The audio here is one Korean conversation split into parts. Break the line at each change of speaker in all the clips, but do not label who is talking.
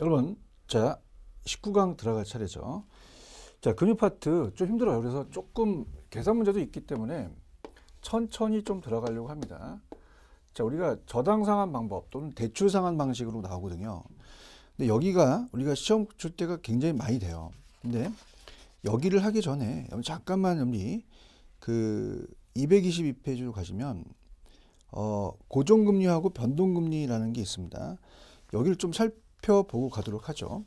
여러분, 자, 19강 들어갈 차례죠. 자, 금융 파트 좀 힘들어요. 그래서 조금 계산 문제도 있기 때문에 천천히 좀 들어가려고 합니다. 자, 우리가 저당 상환 방법 또는 대출 상환 방식으로 나오거든요. 근데 여기가 우리가 시험 줄 때가 굉장히 많이 돼요. 근데 여기를 하기 전에 잠깐만 우리 그 222페이지로 가시면 고정금리하고 변동금리라는 게 있습니다. 여기를 좀 살펴보고 가도록 하죠.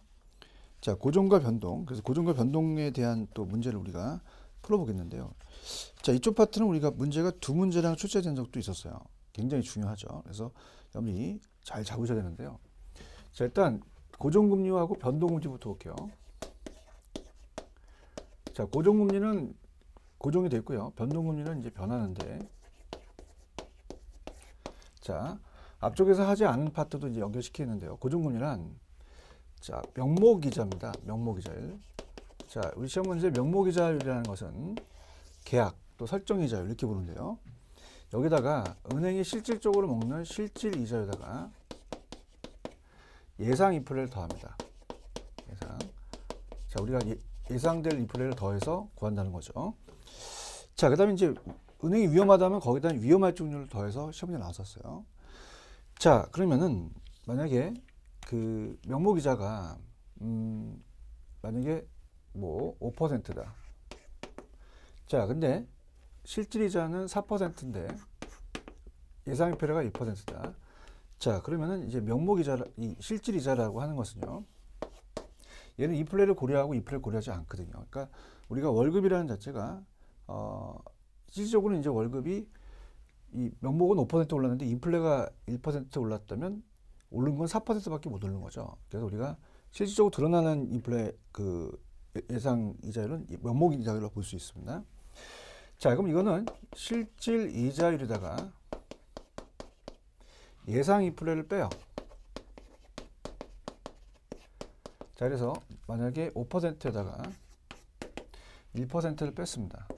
자, 고정과 변동. 그래서 고정과 변동에 대한 또 문제를 우리가 풀어보겠는데요. 자, 이쪽 파트는 우리가 문제가 두 문제랑 출제된 적도 있었어요. 굉장히 중요하죠. 그래서 여러분이 잘 잡으셔야 되는데요. 자, 일단 고정금리하고 변동금리부터 볼게요. 자, 고정금리는 고정이 되어 있고요. 변동금리는 이제 변하는데, 자, 앞쪽에서 하지 않은 파트도 이제 연결시키는데요. 고정금리란, 자, 명목이자입니다. 명목이자율. 자, 우리 시험 문제 명목이자율이라는 것은 계약 또 설정이자율 이렇게 부르는데요. 여기다가 은행이 실질적으로 먹는 실질이자에다가 예상 인플레를 더합니다. 예상. 자, 우리가 예상될 인플레를 더해서 구한다는 거죠. 자, 그 다음에 이제 은행이 위험하다면 거기다 위험할증률을 더해서 시험에 나왔었어요. 자, 그러면은 만약에 그 명목이자가 만약에 뭐 5%다. 자, 근데 실질이자는 4%인데 예상인플레가 1%다. 자, 그러면은 이제 명목이자, 이 실질이자라고 하는 것은요. 얘는 인플레를 고려하고 인플레를 고려하지 않거든요. 그러니까 우리가 월급이라는 자체가 실질적으로는 이제 월급이 이 명목은 5% 올랐는데 인플레가 1% 올랐다면 오른 건 4%밖에 못 오른 거죠. 그래서 우리가 실질적으로 드러나는 인플레 그 예상 이자율은 명목 이자율로 볼 수 있습니다. 자, 그럼 이거는 실질 이자율에다가 예상 인플레를 빼요. 자, 그래서 만약에 5%에다가 1%를 뺐습니다.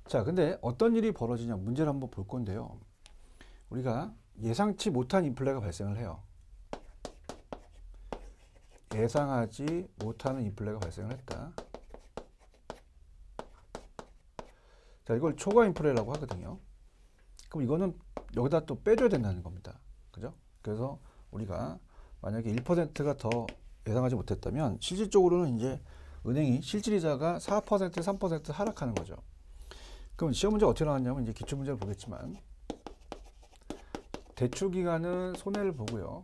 자, 근데 어떤 일이 벌어지냐 문제를 한번 볼 건데요. 우리가 예상치 못한 인플레가 발생을 해요. 예상하지 못하는 인플레가 발생을 했다. 자, 이걸 초과 인플레라고 하거든요. 그럼 이거는 여기다 또 빼줘야 된다는 겁니다. 그죠? 그래서 우리가 만약에 1%가 더 예상하지 못했다면 실질적으로는 이제 은행이 실질이자가 4%, 3% 하락하는 거죠. 그럼 시험 문제 어떻게 나왔냐면 이제 기출 문제를 보겠지만 대출 기간은 손해를 보고요.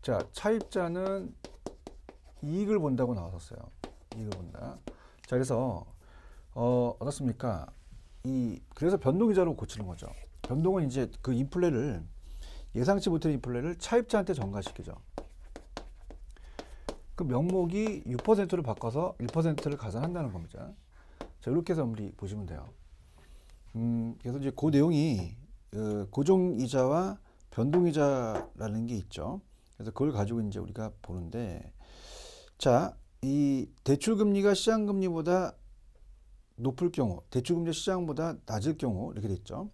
자, 차입자는 이익을 본다고 나왔었어요. 이익을 본다. 자, 그래서 어떻습니까? 그래서 변동이자로 고치는 거죠. 변동은 이제 그 인플레를 예상치 못한 인플레를 차입자한테 전가시키죠. 그 명목이 6%를 바꿔서 1%를 가산한다는 겁니다. 자, 이렇게 해서 우리 보시면 돼요. 그래서 이제 그 내용이 고정이자와 변동이자라는 게 있죠. 그래서 그걸 가지고 이제 우리가 보는데, 자, 이 대출금리가 시장금리보다 높을 경우, 대출금리 시장보다 낮을 경우 이렇게 됐죠.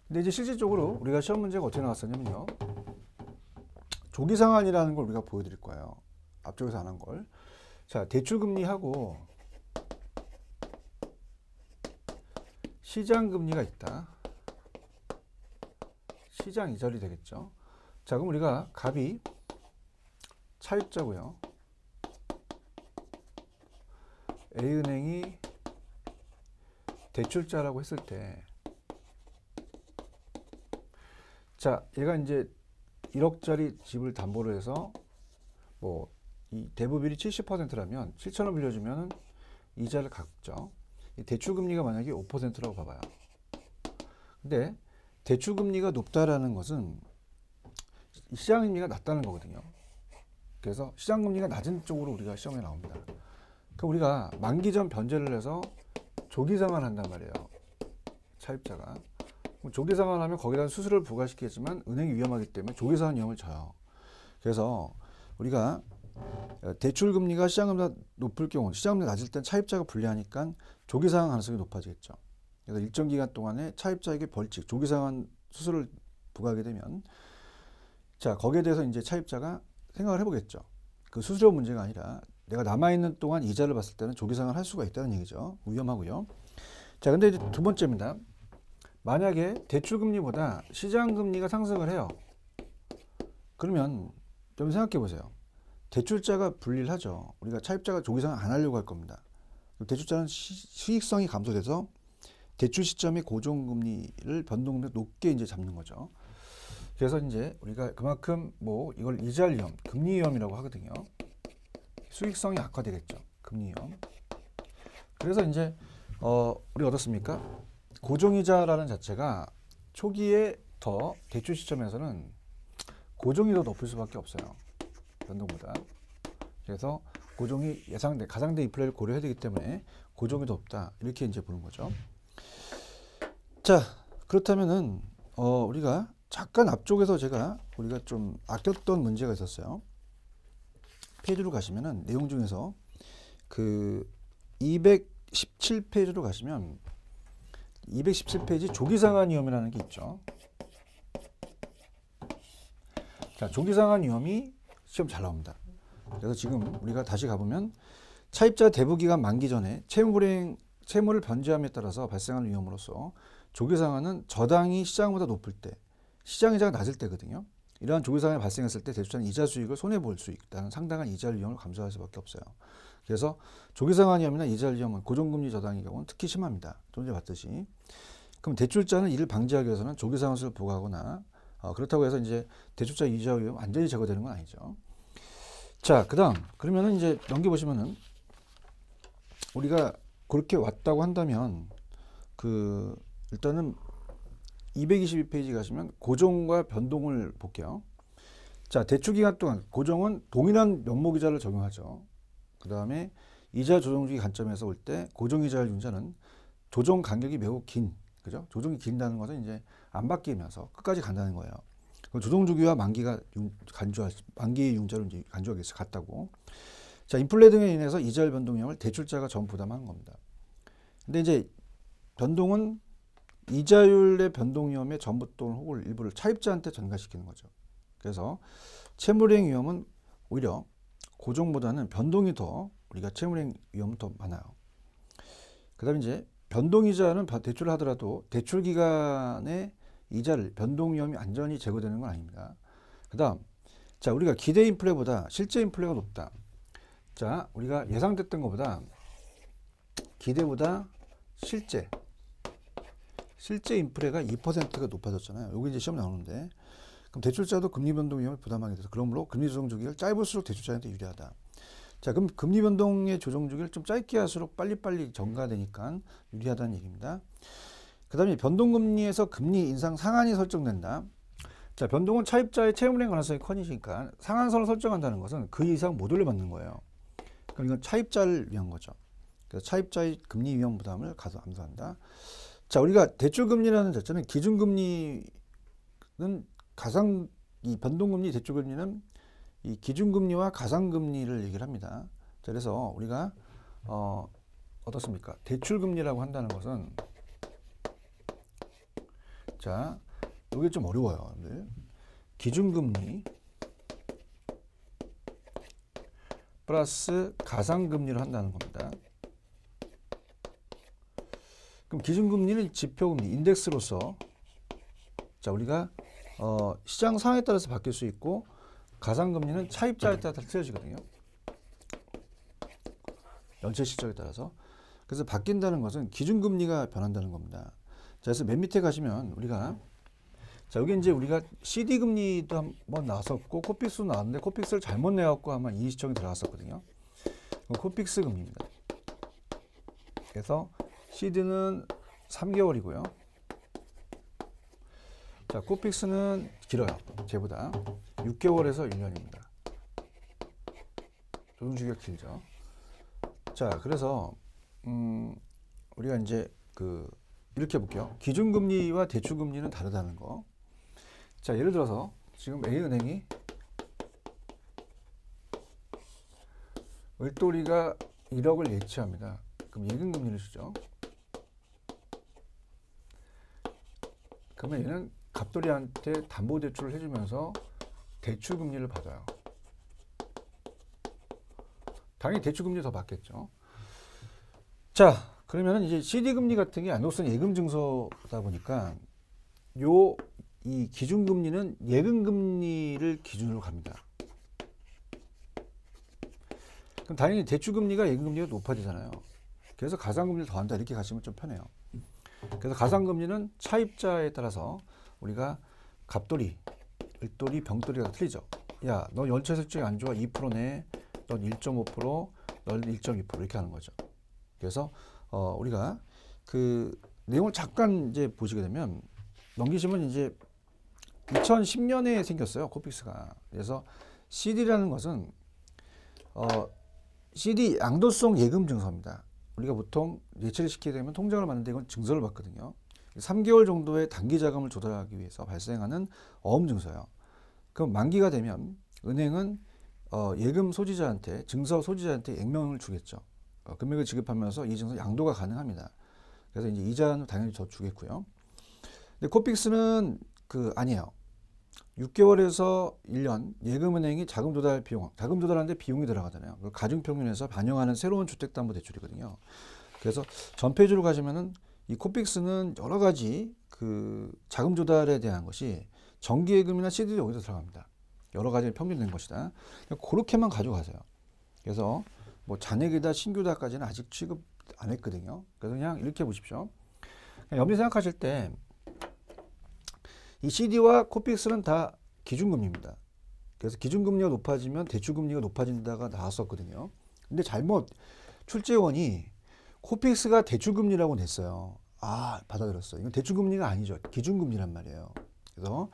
근데 이제 실질적으로 우리가 시험 문제가 어떻게 나왔었냐면요. 조기상환이라는 걸 우리가 보여드릴 거예요. 앞쪽에서 안 한 걸. 자, 대출금리하고 시장금리가 있다. 시장 이자율이 되겠죠. 자, 그럼 우리가 값이 차입자고요. A은행이 대출자라고 했을 때, 자, 얘가 이제 1억짜리 집을 담보로 해서 뭐 이 대부비율이 70%라면 7천원 빌려주면 이자를 갚죠. 이 대출금리가 만약에 5%라고 봐봐요. 근데 대출금리가 높다라는 것은 시장금리가 낮다는 거거든요. 그래서 시장금리가 낮은 쪽으로 우리가 시험에 나옵니다. 그럼 우리가 만기 전 변제를 해서 조기상환한단 말이에요. 차입자가. 조기상환하면 거기다 수수료를 부과시키겠지만 은행이 위험하기 때문에 조기상환 위험을 져요. 그래서 우리가 대출금리가 시장금리가 높을 경우, 시장금리가 낮을 땐 차입자가 불리하니까 조기상환 가능성이 높아지겠죠. 그래서 일정 기간 동안에 차입자에게 벌칙, 조기상환 수수료를 부과하게 되면 자, 거기에 대해서 이제 차입자가 생각을 해보겠죠. 그 수수료 문제가 아니라 내가 남아있는 동안 이자를 봤을 때는 조기상환을 할 수가 있다는 얘기죠. 위험하고요. 자, 근데 이제 두 번째입니다. 만약에 대출금리보다 시장금리가 상승을 해요. 그러면 좀 생각해 보세요. 대출자가 불리하죠. 우리가 차입자가 조기상환 안 하려고 할 겁니다. 대출자는 수익성이 감소돼서 대출 시점의 고정금리를 변동률 높게 이제 잡는 거죠. 그래서 이제 우리가 그만큼 뭐 이걸 이자 위험, 금리 위험이라고 하거든요. 수익성이 악화되겠죠. 금리 위험. 그래서 이제 우리 어떻습니까? 고정이자라는 자체가 초기에 더 대출 시점에서는 고정이 더 높을 수밖에 없어요. 변동보다. 그래서 고정이 가상대 인플레를 고려해야 되기 때문에 고정이 더 높다. 이렇게 이제 보는 거죠. 자, 그렇다면은 우리가 잠깐 앞쪽에서 우리가 좀 아꼈던 문제가 있었어요. 페이지로 가시면은 내용 중에서 그 217페이지로 가시면 217페이지 조기상환 위험이라는 게 있죠. 자, 조기상환 위험이 시험 잘 나옵니다. 그래서 지금 우리가 다시 가보면 차입자 대부기간 만기 전에 채무를 변제함에 따라서 발생하는 위험으로서 조기상환은 저당이 시장보다 높을 때, 시장이자가 낮을 때거든요. 이러한 조기상환이 발생했을 때 대출자는 이자 수익을 손해볼 수 있다는 상당한 이자 위험을 감수할 수밖에 없어요. 그래서 조기상환 위험이나 이자 위험은 고정금리 저당의 경우는 특히 심합니다. 좀 전에 봤듯이. 그럼 대출자는 이를 방지하기 위해서는 조기상환수를 부과하거나 그렇다고 해서 이제 대출자 이자 위험 완전히 제거되는 건 아니죠. 자, 그다음 그러면은 이제 넘겨보시면은 우리가 그렇게 왔다고 한다면 일단은 222페이지 가시면 고정과 변동을 볼게요. 자, 대출 기간 동안 고정은 동일한 명목이자를 적용하죠. 그 다음에 이자 조정주기 관점에서 볼 때 고정이자율 융자는 조정 간격이 매우 긴, 그죠? 조정이 긴다는 것은 이제 안 바뀌면서 끝까지 간다는 거예요. 조정주기와 만기의 융자를 이제 간주하겠어 같다고. 자, 인플레 등에 인해서 이자율 변동량을 대출자가 전 부담하는 겁니다. 근데 이제 변동은 이자율의 변동 위험의 전부 또는 혹은 일부를 차입자한테 전가시키는 거죠. 그래서 채무이행 위험은 오히려 고정보다는 변동이 더 우리가 채무이행 위험은 더 많아요. 그다음에 이제 변동이자는 대출을 하더라도 대출 기간의 이자를 변동 위험이 완전히 제거되는 건 아닙니다. 그다음 자, 우리가 기대 인플레보다 실제 인플레가 높다. 자, 우리가 예상됐던 것보다 기대보다 실제 인플레가 2%가 높아졌잖아요. 여기 이제 시험 나오는데 그럼 대출자도 금리 변동 위험을 부담하게 돼서 그러므로 금리 조정 주기를 짧을수록 대출자한테 유리하다. 자, 그럼 금리 변동의 조정 주기를 좀 짧게 할수록 빨리빨리 전가되니까 유리하다는 얘기입니다. 그 다음에 변동금리에서 금리 인상 상한이 설정된다. 자, 변동은 차입자의 채무이행 가능성이 커지니까 상한선을 설정한다는 것은 그 이상 못 올려받는 거예요. 그럼 이건 차입자를 위한 거죠. 그래서 차입자의 금리 위험 부담을 감소한다. 자, 우리가 대출금리라는 자체는 기준금리는 이 변동금리 대출금리는 이 기준금리와 가상금리를 얘기를 합니다. 자, 그래서 우리가 어떻습니까? 대출금리라고 한다는 것은 자, 이게 좀 어려워요. 기준금리 플러스 가상금리를 한다는 겁니다. 그럼 기준금리는 지표금리, 인덱스로서 자, 우리가 시장 상황에 따라서 바뀔 수 있고 가상금리는 차입자에 따라 틀려지거든요. 연체 실적에 따라서. 그래서 바뀐다는 것은 기준금리가 변한다는 겁니다. 자, 그래서 맨 밑에 가시면 우리가 자, 여기 이제 우리가 CD금리도 한번 나왔었고 코픽스도 나왔는데 코픽스를 잘못 내갖고 아마 이 시청이 들어갔었거든요. 코픽스 금리입니다. 그래서 CD는 3개월이고요. 자, 코픽스는 길어요. 쟤보다 6개월에서 1년입니다. 조정주기가 길죠. 자, 그래서 우리가 이제 이렇게 볼게요. 기준금리와 대출금리는 다르다는 거. 자, 예를 들어서 지금 A은행이 을돌이가 1억을 예치합니다. 그럼 예금금리를 주죠. 그러면 얘는 갑돌이한테 담보대출을 해주면서 대출 금리를 받아요. 당연히 대출 금리 더 받겠죠. 자, 그러면은 이제 CD 금리 같은 게 안정성 예금 증서다 보니까 이 기준 금리는 예금 금리를 기준으로 갑니다. 그럼 당연히 대출 금리가 예금 금리가 높아지잖아요. 그래서 가상 금리를 더한다 이렇게 가시면 좀 편해요. 그래서 가상 금리는 차입자에 따라서 우리가 갑돌이, 을돌이, 병돌이가 틀리죠. 야, 너 연체 실적이 안 좋아 2% 내, 넌 1.5%, 넌 1.2% 이렇게 하는 거죠. 그래서 우리가 그 내용을 잠깐 이제 보시게 되면 넘기시면 이제 2010년에 생겼어요. 코픽스가. 그래서 CD라는 것은 CD 양도성 예금 증서입니다. 우리가 보통 예치를 시키게 되면 통장을 만드는데 이건 증서를 받거든요. 3개월 정도의 단기 자금을 조달하기 위해서 발생하는 어음 증서예요. 그럼 만기가 되면 은행은 예금 소지자한테, 증서 소지자한테 액면을 주겠죠. 금액을 지급하면서 이 증서 양도가 가능합니다. 그래서 이제 이자는 당연히 더 주겠고요. 근데 코픽스는 아니에요. 6개월에서 1년 예금은행이 자금 조달 비용, 자금 조달하는데 비용이 들어가잖아요. 그걸 가중평균에서 반영하는 새로운 주택담보대출이거든요. 그래서 전페이지로 가시면은 이 코픽스는 여러 가지 자금 조달에 대한 것이 정기예금이나 CD도 여기서 들어갑니다. 여러 가지 평균된 것이다. 그렇게만 가져가세요. 그래서 뭐 잔액이다 신규다까지는 아직 취급 안 했거든요. 그래서 그냥 이렇게 보십시오. 염리 생각하실 때 이 CD와 코픽스는 다 기준금리입니다. 그래서 기준금리가 높아지면 대출금리가 높아진다가 나왔었거든요. 근데 잘못 출제원이 코픽스가 대출금리라고 냈어요. 아, 받아들였어요. 이건 대출금리가 아니죠. 기준금리란 말이에요. 그래서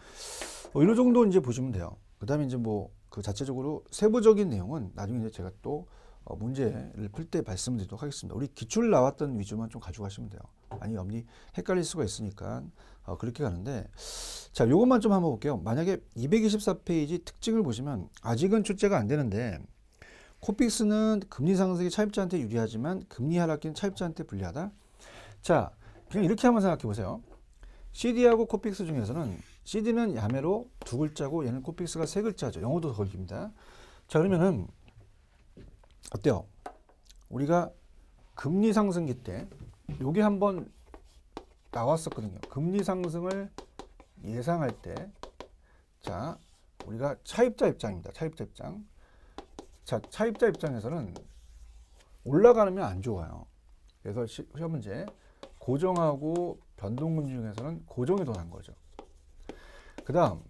이런 정도 이제 보시면 돼요. 그 다음에 이제 뭐 자체적으로 세부적인 내용은 나중에 이제 제가 또 문제를 풀 때 말씀드리도록 하겠습니다. 우리 기출 나왔던 위주만 좀 가져가시면 돼요. 아니 염리 헷갈릴 수가 있으니까 그렇게 가는데, 자, 요것만 좀 한번 볼게요. 만약에 224페이지 특징을 보시면 아직은 출제가 안 되는데 코픽스는 금리 상승이 차입자한테 유리하지만 금리 하락기는 차입자한테 불리하다. 자, 그냥 이렇게 한번 생각해 보세요. CD하고 코픽스 중에서는 CD는 야매로 2글자고 얘는 코픽스가 3글자죠. 영어도 더 깁니다. 자, 그러면은 어때요? 우리가 금리 상승기 때 요게 한번 나왔었거든요. 금리 상승을 예상할 때, 자, 우리가 차입자 입장입니다. 차입자 입장. 자, 차입자 입장에서는 올라가면 안 좋아요. 그래서 시험 문제 고정하고 변동금리 중에서는 고정이 더 난 거죠. 그 다음,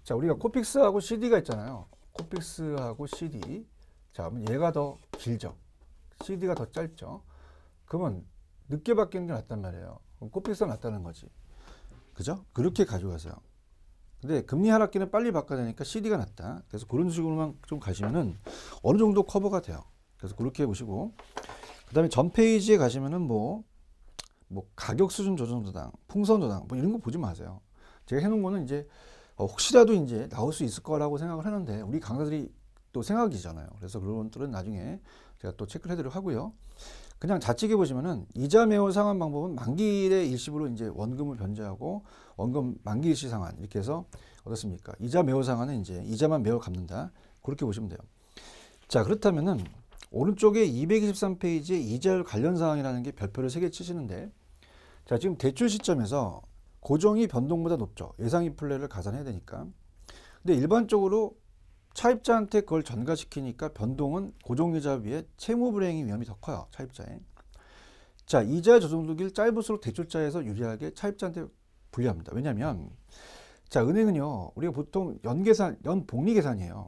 자, 우리가 코픽스하고 CD가 있잖아요. 코픽스하고 CD. 자, 그러면 얘가 더 길죠. CD가 더 짧죠. 그러면 늦게 바뀌는 게 낫단 말이에요. 그럼 코픽스가 낫다는 거지. 그죠? 그렇게 가져가세요. 근데 금리 하락기는 빨리 바꿔야 되니까 CD가 낫다. 그래서 그런 식으로만 좀 가시면은 어느 정도 커버가 돼요. 그래서 그렇게 보시고, 그 다음에 전 페이지에 가시면은 뭐 가격 수준 조정 도당, 풍선 도당, 뭐 이런 거 보지 마세요. 제가 해놓은 거는 이제 혹시라도 이제 나올 수 있을 거라고 생각을 하는데 우리 강사들이 또 생각이잖아요. 그래서 그런 것들은 나중에 제가 또 체크를 해드리도록 하고요. 그냥 좌측에 보시면은 이자 매월 상환 방법은 만기일의 일시불로 이제 원금을 변제하고 원금 만기 일시 상환 이렇게 해서 어떻습니까? 이자 매월 상환은 이제 이자만 매월 갚는다. 그렇게 보시면 돼요. 자, 그렇다면은 오른쪽에 223페이지에 이자율 관련 사항이라는 게 별표를 3개 치시는데, 자, 지금 대출 시점에서 고정이 변동보다 높죠. 예상 인플레를 가산해야 되니까. 근데 일반적으로 차입자한테 그걸 전가시키니까 변동은 고정이자 비해 채무 불이행의 위험이 더 커요. 차입자에. 자, 이자 조정기일 짧을수록 대출자에서 유리하게 차입자한테 불리합니다. 왜냐하면 자, 은행은요, 우리가 보통 연계산, 연복리 계산이에요.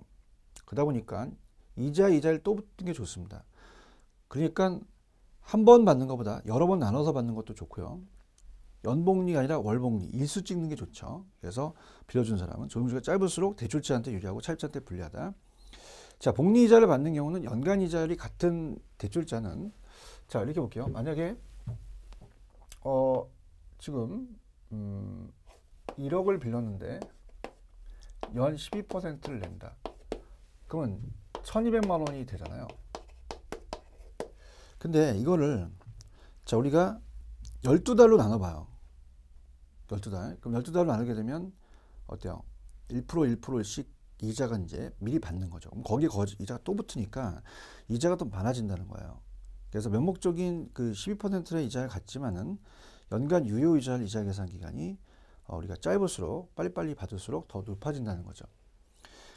그러다 보니까 이자를 또 붙는 게 좋습니다. 그러니까 한 번 받는 것보다 여러 번 나눠서 받는 것도 좋고요. 연복리가 아니라 월복리, 일수 찍는 게 좋죠. 그래서 빌려준 사람은 조정기가 짧을수록 대출자한테 유리하고 차입자한테 불리하다. 자, 복리이자를 받는 경우는 연간이자율이 같은 대출자는, 자, 이렇게 볼게요. 만약에 지금 1억을 빌렸는데 연 12%를 낸다. 그러면 1200만 원이 되잖아요. 근데 이거를 자, 우리가 12달로 나눠봐요. 12달. 그럼 12달로 나누게 되면 어때요? 1%, 1%씩 이자가 이제 미리 받는 거죠. 그럼 거기에 이자가 또 붙으니까 이자가 또 많아진다는 거예요. 그래서 명목적인 그 12%의 이자를 갖지만은 연간 유효 이자를 이자 계산 기간이 우리가 짧을수록 빨리빨리 받을수록 더 높아진다는 거죠.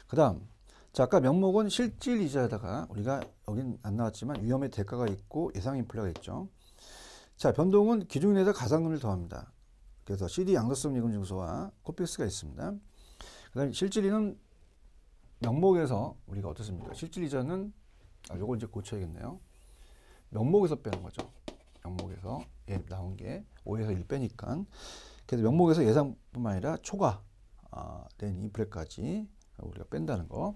그 다음, 자, 아까 명목은 실질 이자에다가 우리가 여긴 안 나왔지만 위험의 대가가 있고 예상 인플레가 있죠. 자, 변동은 기준에다 가상금리를 더합니다. 그래서 CD 양도성 예금 증서와 코픽스가 있습니다. 그 다음에 실질이는 명목에서 우리가 어떻습니까? 실질 이자는 요거 이제 고쳐야겠네요. 명목에서 빼는 거죠. 명목에서 나온 게 5에서 1 빼니까. 그래서 명목에서 예상뿐만 아니라 초과된 인플레까지 우리가 뺀다는 거.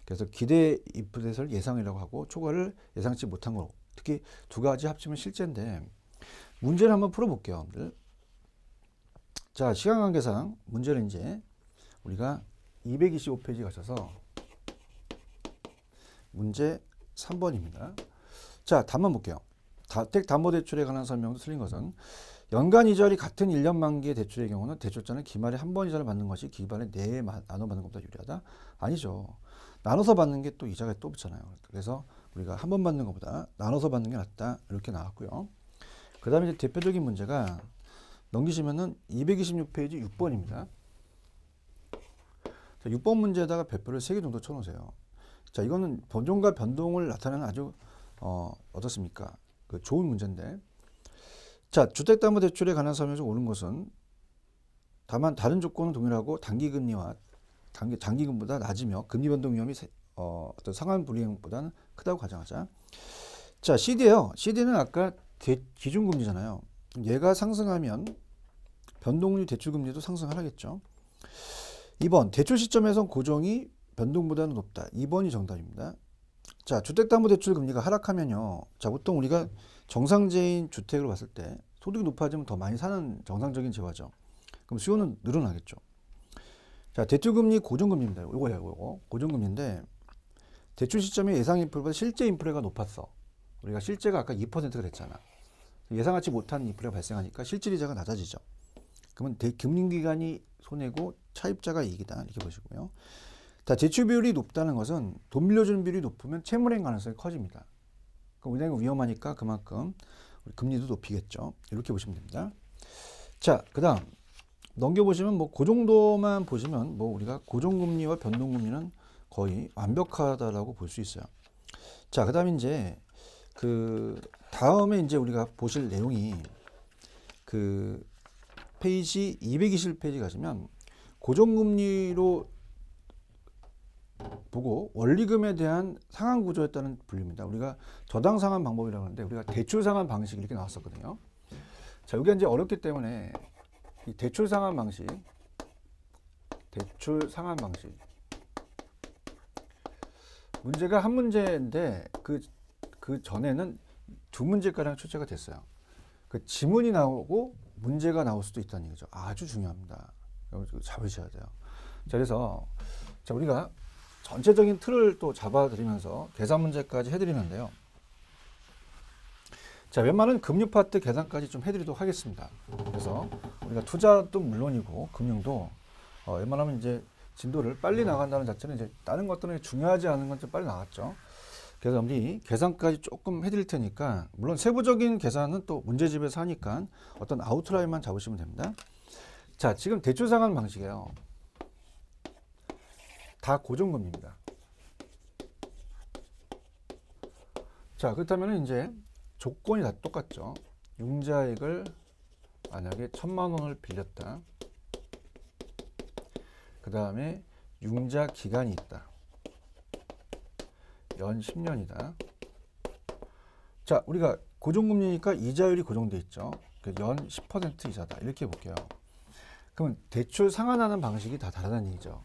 그래서 기대 인플레를 예상이라고 하고 초과를 예상치 못한 거. 특히 두 가지 합치면 실제인데 문제를 한번 풀어볼게요, 여러분들. 자, 시간 관계상 문제는 이제 우리가 225페이지 가셔서 문제 3번입니다. 자, 답만 볼게요. 다택담보대출에 관한 설명도 틀린 것은 연간 이자율이 같은 1년 만기의 대출의 경우는 대출자는 기말에 한 번 이자를 받는 것이 기말에 4회 나눠 받는 것보다 유리하다? 아니죠. 나눠서 받는 게 또 이자가 또 붙잖아요. 그래서 우리가 한 번 받는 것보다 나눠서 받는 게 낫다. 이렇게 나왔고요. 그 다음에 이제 대표적인 문제가 넘기시면은 226페이지 6번입니다. 자, 6번 문제에다가 별표를 3개 정도 쳐놓으세요. 자, 이거는 변동과 변동을 나타내는 아주 어떻습니까? 그 좋은 문제인데. 자, 주택담보대출에 관한 설명이 좀 옳은 것은 다만 다른 조건은 동일하고 단기금리와 장기금보다 낮으며 금리 변동 위험이 어떤 상환 불이행보다는 크다고 가정하자. 자, CD예요. CD는 아까 기준금리잖아요. 얘가 상승하면 변동률 대출금리도 상승하겠죠. 2번 대출 시점에선 고정이 변동보다는 높다. 2번이 정답입니다. 자, 주택담보대출 금리가 하락하면요. 자, 보통 우리가 정상재인 주택으로 봤을 때 소득이 높아지면 더 많이 사는 정상적인 재화죠. 그럼 수요는 늘어나겠죠. 자, 대출금리 고정금리입니다. 요거예요, 요거. 고정금리인데 대출 시점에 예상 인플레보다 실제 인플레가 높았어. 우리가 실제가 아까 2%가 됐잖아. 예상하지 못한 인플레가 발생하니까 실질이자가 낮아지죠. 그러면 금융기관이 손해고 차입자가 이익이다. 이렇게 보시고요. 자, 대출 비율이 높다는 것은 돈 빌려주는 비율이 높으면 채무행 가능성이 커집니다. 그럼 은행은 위험하니까 그만큼 금리도 높이겠죠. 이렇게 보시면 됩니다. 자, 그 다음 넘겨보시면 뭐 그 정도만 보시면 뭐 우리가 고정금리와 변동금리는 거의 완벽하다라고 볼 수 있어요. 자, 그 다음에 이제 그 다음에 이제 우리가 보실 내용이 그 페이지 221페이지 가시면 고정금리로 보고 원리금에 대한 상환 구조에 따른 분류입니다. 우리가 저당 상환 방법이라고 하는데 우리가 대출 상환 방식 이렇게 나왔었거든요. 자, 여기 이제 어렵기 때문에 이 대출 상환 방식 문제가 한 문제인데 그 전에는 두 문제가량 출제가 됐어요. 그 지문이 나오고 문제가 나올 수도 있다는 얘기죠. 아주 중요합니다. 잡으셔야 돼요. 자, 그래서 자, 우리가 전체적인 틀을 또 잡아드리면서 계산 문제까지 해드리는데요. 자, 웬만한 금융 파트 계산까지 좀 해드리도록 하겠습니다. 그래서 우리가 투자도 물론이고 금융도 웬만하면 이제 진도를 빨리 나간다는 자체는 이제 다른 것들은 중요하지 않은 건 좀 빨리 나갔죠. 그래서 우리 계산까지 조금 해드릴 테니까 물론 세부적인 계산은 또 문제집에서 하니까 어떤 아웃라인만 잡으시면 됩니다. 자, 지금 대출 상환 방식이에요. 다 고정금리입니다. 자, 그렇다면 이제 조건이 다 똑같죠. 융자액을 만약에 1,000만 원을 빌렸다. 그 다음에 융자 기간이 있다. 연 10년이다. 자, 우리가 고정금리니까 이자율이 고정돼 있죠. 연 10% 이자다. 이렇게 볼게요. 그러면 대출 상환하는 방식이 다 다르다는 얘기죠.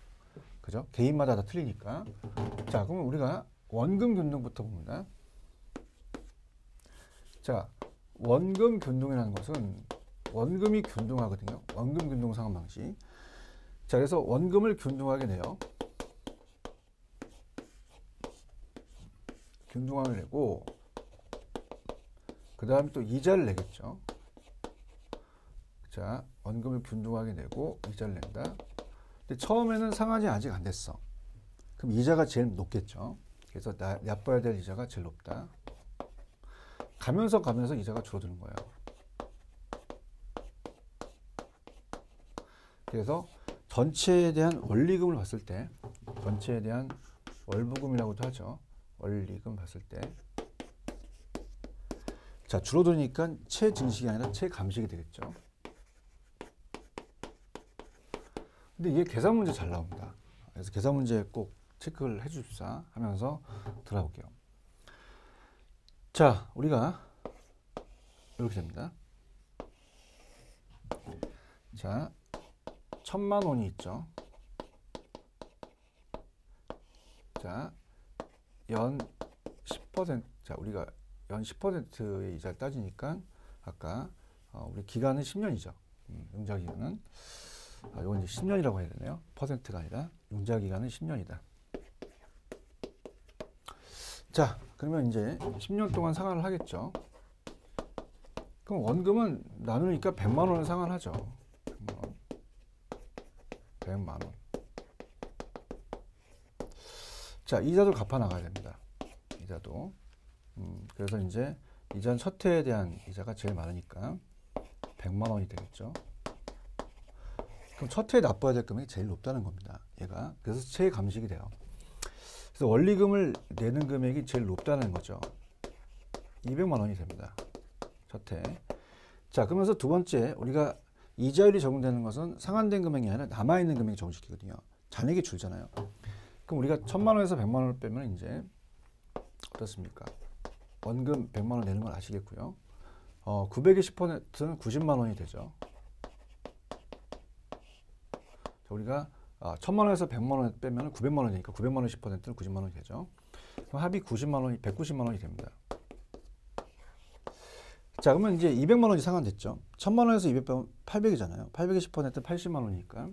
그죠? 개인마다 다 틀리니까. 자, 그러면 우리가 원금 균등부터 봅니다. 자, 원금 균등이라는 것은 원금이 균등하거든요. 원금 균등 상환 방식. 자, 그래서 원금을 균등하게 내요. 균등함을 내고 그 다음에 또 이자를 내겠죠. 자, 원금을 균등하게 내고 이자를 낸다. 근데 처음에는 상환이 아직 안 됐어. 그럼 이자가 제일 높겠죠. 그래서 납부해야 될 이자가 제일 높다. 가면서 이자가 줄어드는 거예요. 그래서 전체에 대한 원리금을 봤을 때, 전체에 대한 월부금이라고도 하죠. 원리금 봤을 때, 자, 줄어드니까 체증식이 아니라 체감식이 되겠죠. 근데 이게 계산 문제 잘 나옵니다. 그래서 계산 문제 꼭 체크를 해 주십사 하면서 들어볼게요. 자, 우리가 이렇게 됩니다. 자, 1000만 원이 있죠. 자, 연 10%, 자, 우리가 연 10%의 이자를 따지니까 아까 우리 기간은 10년이죠. 융자 기간은 이건 이제 10년이라고 해야 되네요. 퍼센트가 아니라 융자 기간은 10년이다. 자, 그러면 이제 10년 동안 상환을 하겠죠. 그럼 원금은 나누니까 100만 원을 상환하죠. 100만 원. 자, 이자도 갚아 나가야 됩니다. 이자도. 그래서 이제 이자는 첫 해에 대한 이자가 제일 많으니까 100만 원이 되겠죠. 그럼 첫 해에 납부해야 될 금액이 제일 높다는 겁니다. 얘가. 그래서 체감식이 돼요. 그래서 원리금을 내는 금액이 제일 높다는 거죠. 200만 원이 됩니다. 첫 해. 자, 그러면서 두 번째, 우리가 이자율이 적용되는 것은 상환된 금액이 아니라 남아있는 금액이 적용시키거든요. 잔액이 줄잖아요. 그럼 우리가 1000만 원에서 100만 원을 빼면 이제 어떻습니까? 원금 100만 원 내는 건 아시겠고요. 900의 10%는 90만 원이 되죠. 자, 우리가 1000만 원에서 100만 원 빼면 900만 원이니까 900만 원 10%는 90만 원이 되죠. 그럼 합이 90만 원이 190만 원이 됩니다. 자, 그러면 이제 200만 원이 상환됐죠. 1000만 원에서 200 빼면 800이잖아요. 800의 10%는 80만 원이니까.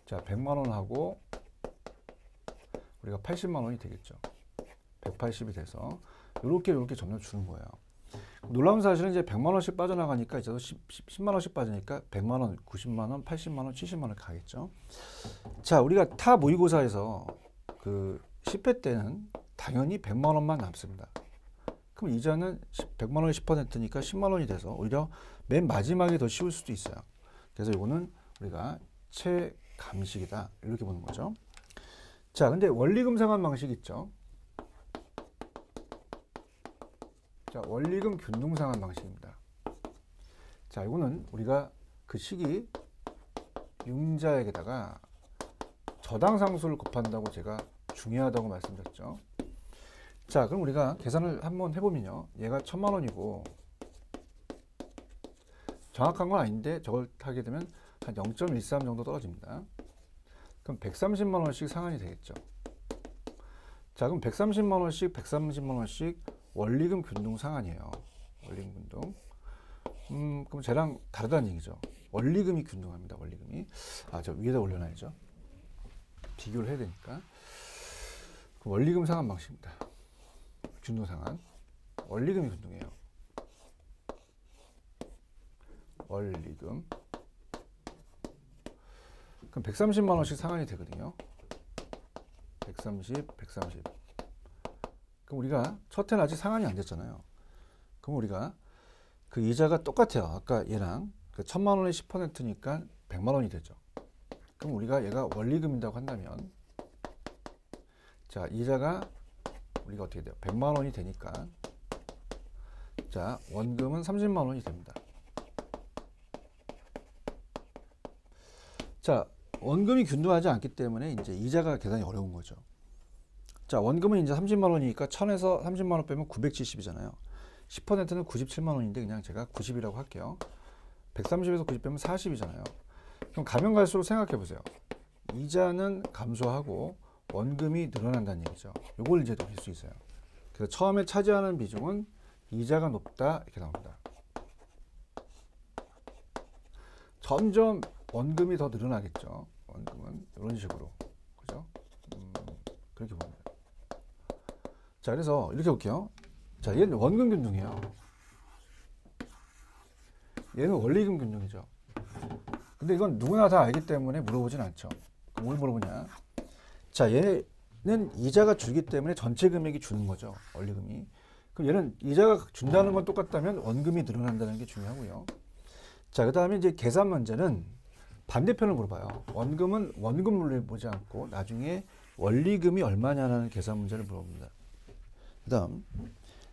자, 100만 원하고 우리가 80만 원이 되겠죠. 180이 돼서 이렇게 점점 주는 거예요. 놀라운 사실은 이제 100만 원씩 빠져나가니까 이제 10만 원씩 빠지니까 100만 원, 90만 원, 80만 원, 70만 원 가겠죠. 자, 우리가 타 모의고사에서 그 10회 때는 당연히 100만 원만 남습니다. 그럼 이자는 100만 원이 10%니까 10만 원이 돼서 오히려 맨 마지막에 더 쉬울 수도 있어요. 그래서 이거는 우리가 체감식이다 이렇게 보는 거죠. 자, 근데 원리금 상환 방식 있죠. 자, 원리금 균등 상환 방식입니다. 자, 이거는 우리가 그 시기 융자액에다가 저당 상수를 곱한다고 제가 중요하다고 말씀드렸죠. 자, 그럼 우리가 계산을 한번 해보면요. 얘가 1000만 원이고 정확한 건 아닌데 저걸 하게 되면 한 0.13 정도 떨어집니다. 그럼 130만 원씩 상환이 되겠죠. 자, 그럼 130만 원씩 130만 원씩 원리금 균등 상환이에요. 원리금 균등. 그럼 쟤랑 다르다는 얘기죠. 원리금이 균등합니다. 원리금이. 저 위에다 올려놔야죠. 비교를 해야 되니까. 원리금 상환 방식입니다. 균등 상환. 원리금이 균등해요. 원리금. 그럼 130만 원씩 상환이 되거든요. 130, 130. 그럼 우리가 첫 해는 아직 상환이 안 됐잖아요. 그럼 우리가 그 이자가 똑같아요. 아까 얘랑 그 1000만 원의 10%니까 100만 원이 되죠. 그럼 우리가 얘가 원리금이라고 한다면 자, 이자가 우리가 어떻게 돼요? 100만 원이 되니까 자, 원금은 30만 원이 됩니다. 자, 원금이 균등하지 않기 때문에 이제 이자가 계산이 어려운 거죠. 자, 원금은 이제 30만 원이니까 1000에서 30만 원 빼면 970이잖아요. 10%는 97만 원인데 그냥 제가 90이라고 할게요. 130에서 90 빼면 40이잖아요. 그럼 가면 갈수록 생각해 보세요. 이자는 감소하고 원금이 늘어난다는 얘기죠. 이걸 이제 높일 수 있어요. 그래서 처음에 차지하는 비중은 이자가 높다 이렇게 나옵니다. 점점 원금이 더 늘어나겠죠. 원금은 이런 식으로, 그죠? 그렇게 봅니다. 자, 그래서 이렇게 볼게요. 자, 얘는 원금 균등이에요. 얘는 원리금 균등이죠. 근데 이건 누구나 다 알기 때문에 물어보진 않죠. 그럼 뭘 물어보냐? 자, 얘 이자가 줄기 때문에 전체 금액이 주는 거죠. 원리금이. 그럼 얘는 이자가 준다는 건 똑같다면 원금이 늘어난다는 게 중요하고요. 자, 그 다음에 이제 계산 문제는 반대편을 물어봐요. 원금은 원금을 보지 않고 나중에 원리금이 얼마냐라는 계산 문제를 물어봅니다. 그 다음,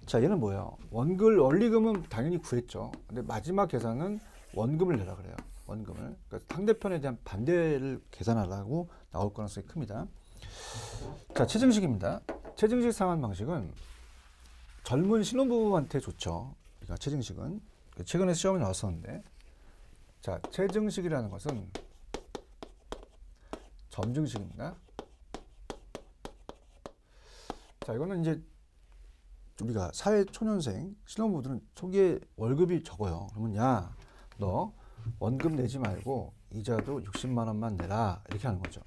자, 얘는 뭐예요? 원리금은 당연히 구했죠. 근데 마지막 계산은 원금을 내라 그래요. 원금을. 그러니까 상대편에 대한 반대를 계산하라고 나올 가능성이 큽니다. 자, 체증식입니다. 체증식 상환 방식은 젊은 신혼부부한테 좋죠. 그러니까 체증식은. 최근에 시험에 나왔었는데, 자, 체증식이라는 것은 점증식입니다. 자, 이거는 이제 우리가 사회 초년생 신혼부부들은 초기에 월급이 적어요. 그러면 야, 너 원금 내지 말고 이자도 60만 원만 내라 이렇게 하는 거죠.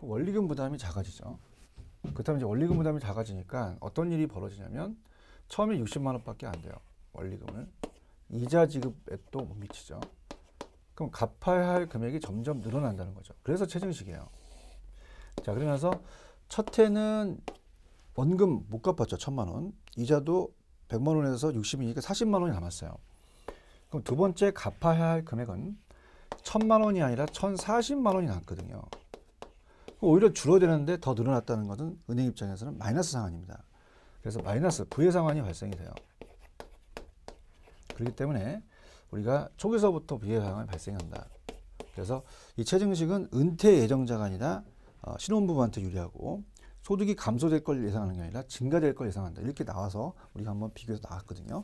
원리금 부담이 작아지죠. 그렇다면 이제 원리금 부담이 작아지니까 어떤 일이 벌어지냐면 처음에 60만 원밖에 안 돼요. 원리금을. 이자 지급에 또 못 미치죠. 그럼 갚아야 할 금액이 점점 늘어난다는 거죠. 그래서 체증식이에요. 자, 그러면서 첫 해는 원금 못 갚았죠. 1000만 원. 이자도 100만 원에서 60이니까 40만 원이 남았어요. 그럼 두 번째 갚아야 할 금액은 1000만 원이 아니라 1040만 원이 남거든요. 오히려 줄어드는데 더 늘어났다는 것은 은행 입장에서는 마이너스 상환입니다. 그래서 마이너스 부의 상환이 발생이 돼요. 그렇기 때문에 우리가 초기서부터 부의 상환이 발생한다. 그래서 이 체증식은 은퇴 예정자가 아니라 신혼부부한테 유리하고 소득이 감소될 걸 예상하는 게 아니라 증가될 걸 예상한다. 이렇게 나와서 우리가 한번 비교해서 나왔거든요.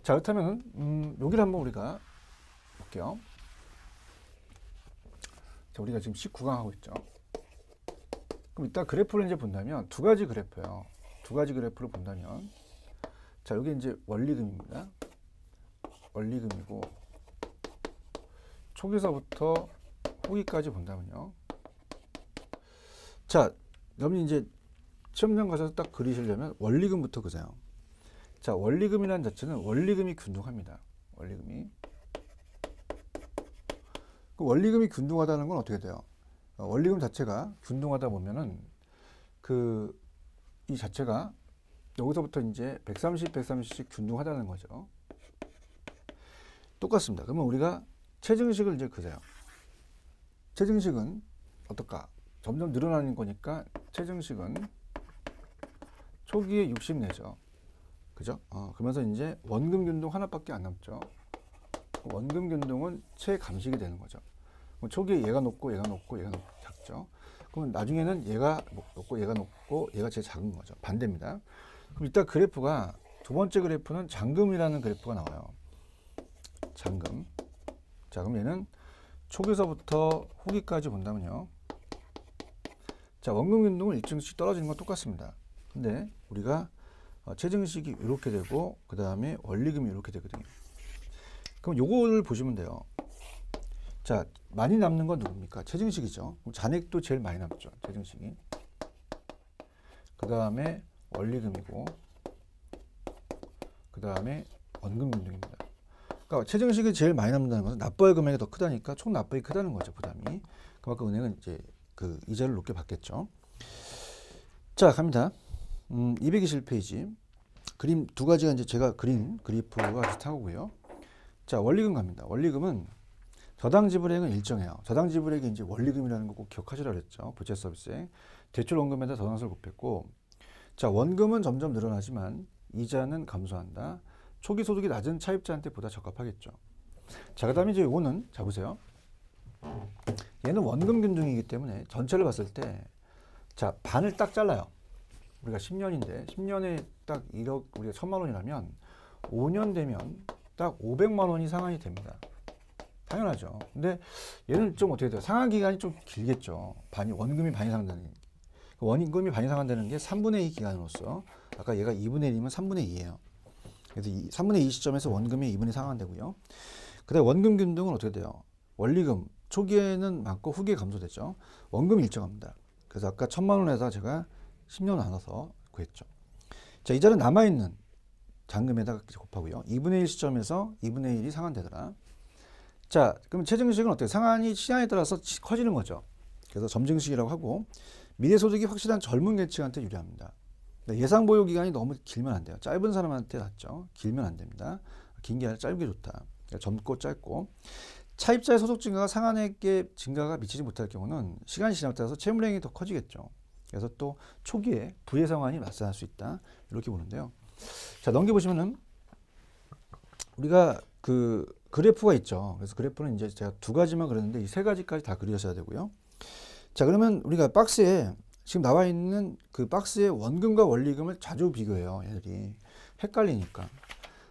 자, 그렇다면 여기를 한번 우리가 볼게요. 자, 우리가 지금 19강 하고 있죠. 그럼 이따 그래프를 이제 본다면 두 가지 그래프예요. 두 가지 그래프를 본다면, 자, 여기 이제 원리금입니다. 원리금이고 초기서부터 후기까지 본다면요. 자, 여러분이 이제 시험장 가셔서 딱 그리시려면 원리금부터 그세요. 자, 원리금이라는 자체는 원리금이 균등합니다. 원리금이. 그 원리금이 균등하다는 건 어떻게 돼요? 원리금 자체가 균등하다 보면은 이 자체가 여기서부터 이제 130, 130씩 균등하다는 거죠. 똑같습니다. 그러면 우리가 체증식을 이제 그세요. 체증식은 어떨까? 점점 늘어나는 거니까 체증식은 초기에 60 내죠. 그죠? 그러면서 이제 원금 균등 하나밖에 안 남죠. 원금 균등은 체감식이 되는 거죠. 초기에 얘가 높고 얘가 높고 얘가 작죠. 그러면 나중에는 얘가 높고 얘가 높고 얘가 제일 작은 거죠. 반대입니다. 그럼 이따 그래프가 두 번째 그래프는 잔금이라는 그래프가 나와요. 잔금. 자, 그럼 얘는 초기서부터 후기까지 본다면요. 자, 원금 균등은 일정씩 떨어지는 건 똑같습니다. 근데 우리가 체증식이 이렇게 되고 그 다음에 원리금이 이렇게 되거든요. 그럼 요거를 보시면 돼요. 자, 많이 남는 건 누굽니까? 체증식이죠. 잔액도 제일 많이 남죠. 체증식이. 그 다음에 원리금이고 그 다음에 원금 균등입니다. 그러니까 체증식이 제일 많이 남는다는 것은 납부할 금액이 더 크다니까 총 납부액이 크다는 거죠. 부담이. 그만큼 은행은 이제 그 이자를 높게 받겠죠. 자, 갑니다. 221페이지. 그림 두 가지가 이제 제가 그린 그래프가 비슷하고요. 자, 원리금 갑니다. 원리금은 저당 지불액은 일정해요. 저당 지불액이 이제 원리금이라는 거 꼭 기억하시라 그랬죠. 부채 서비스액. 대출 원금에다 저당세를 곱했고, 자, 원금은 점점 늘어나지만 이자는 감소한다. 초기 소득이 낮은 차입자한테 보다 적합하겠죠. 자, 그 다음에 이제 요거는, 자, 보세요. 얘는 원금 균등이기 때문에 전체를 봤을 때, 자, 반을 딱 잘라요. 우리가 10년인데, 10년에 딱 1억, 우리가 1000만 원이라면, 5년 되면 딱 500만 원이 상환이 됩니다. 당연하죠. 근데 얘는 좀 어떻게 돼요? 상환 기간이 좀 길겠죠. 원금이 반이 상환되는. 원금이 반이 상환되는 게 3분의 2 기간으로서, 아까 얘가 2분의 1이면 3분의 2예요. 그래서 3분의 2 시점에서 원금이 2분의 상환되고요. 그 다음에 원금 균등은 어떻게 돼요? 원리금 초기에는 많고 후기에 감소됐죠. 원금이 일정합니다. 그래서 아까 1000만 원에다 제가 10년 나눠서 구했죠. 자, 이자는 남아있는 잔금에다가 곱하고요. 2분의 1 시점에서 2분의 1이 상환되더라. 자, 그럼 체증식은 어때요? 상환이 시간에 따라서 커지는 거죠. 그래서 점증식이라고 하고, 미래소득이 확실한 젊은 계층한테 유리합니다. 예상 보유 기간이 너무 길면 안 돼요. 짧은 사람한테 낫죠. 길면 안 됩니다. 긴 게 아니라 짧게 좋다. 그러니까 젊고 짧고. 차입자의 소득 증가가 상한액의 증가가 미치지 못할 경우는 시간이 지남에 따라서 채무량이 더 커지겠죠. 그래서 또 초기에 부의 상환이 나타날 수 있다. 이렇게 보는데요. 자, 넘겨보시면은 우리가 그 그래프가 있죠. 그래서 그래프는 이제 제가 두 가지만 그렸는데 이 세 가지까지 다 그리셔야 되고요. 자, 그러면 우리가 박스에 지금 나와 있는 그 박스의 원금과 원리금을 자주 비교해요. 얘들이 헷갈리니까.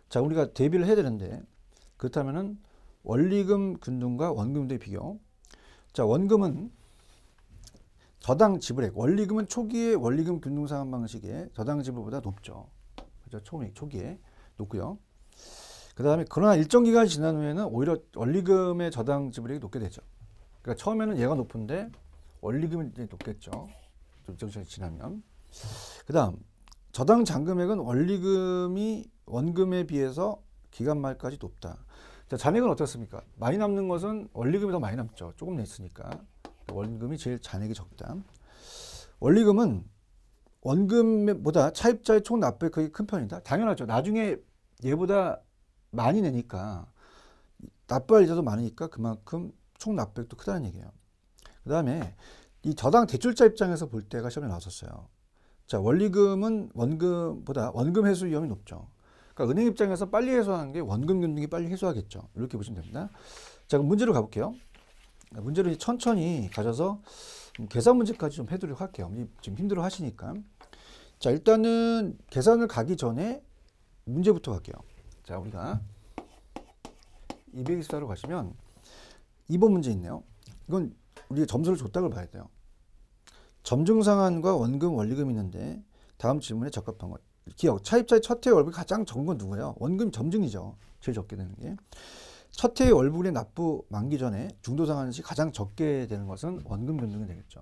자, 우리가 대비를 해야 되는데 그렇다면은 원리금 균등과 원금의 비교. 자, 원금은 저당 지불액, 원리금은 초기에 원리금 균등 상환 방식의 저당 지불보다 높죠. 그죠? 초기에 높고요. 그 다음에 그러나 일정 기간이 지난 후에는 오히려 원리금의 저당 지불액이 높게 되죠. 그러니까 처음에는 얘가 높은데 원리금이 이제 높겠죠. 좀 일정 시간이 지나면. 그 다음 저당 잔금액은 원리금이 원금에 비해서 기간 말까지 높다. 자, 잔액은 어떻습니까? 많이 남는 것은 원리금이 더 많이 남죠. 조금 냈으니까. 원금이 제일 잔액이 적다. 원리금은 원금보다 차입자의 총 납부액이 큰 편이다. 당연하죠. 나중에 얘보다 많이 내니까 납부할 이자도 많으니까 그만큼 총 납부액도 크다는 얘기예요. 그 다음에 이 저당 대출자 입장에서 볼 때가 시험에 나왔었어요. 자, 원리금은 원금보다 원금 회수 위험이 높죠. 그러니까 은행 입장에서 빨리 해소하는 게 원금 균등이 빨리 해소하겠죠. 이렇게 보시면 됩니다. 자, 그럼 문제로 가볼게요. 문제를 천천히 가져서 계산 문제까지 좀 해드리도록 할게요. 지금 힘들어 하시니까. 자, 일단은 계산을 가기 전에 문제부터 갈게요. 자, 우리가 224로 가시면 2번 문제 있네요. 이건 우리가 점수를 줬다고 봐야 돼요. 점증상환과 원금, 원리금 있는데 다음 질문에 적합한 것. 기억, 차입자의 첫 해 월급이 가장 적은 건 누구예요? 원금 점증이죠. 제일 적게 되는 게. 첫 해 월불의 납부 만기 전에 중도상환 시 가장 적게 되는 것은 원금 균등이 되겠죠.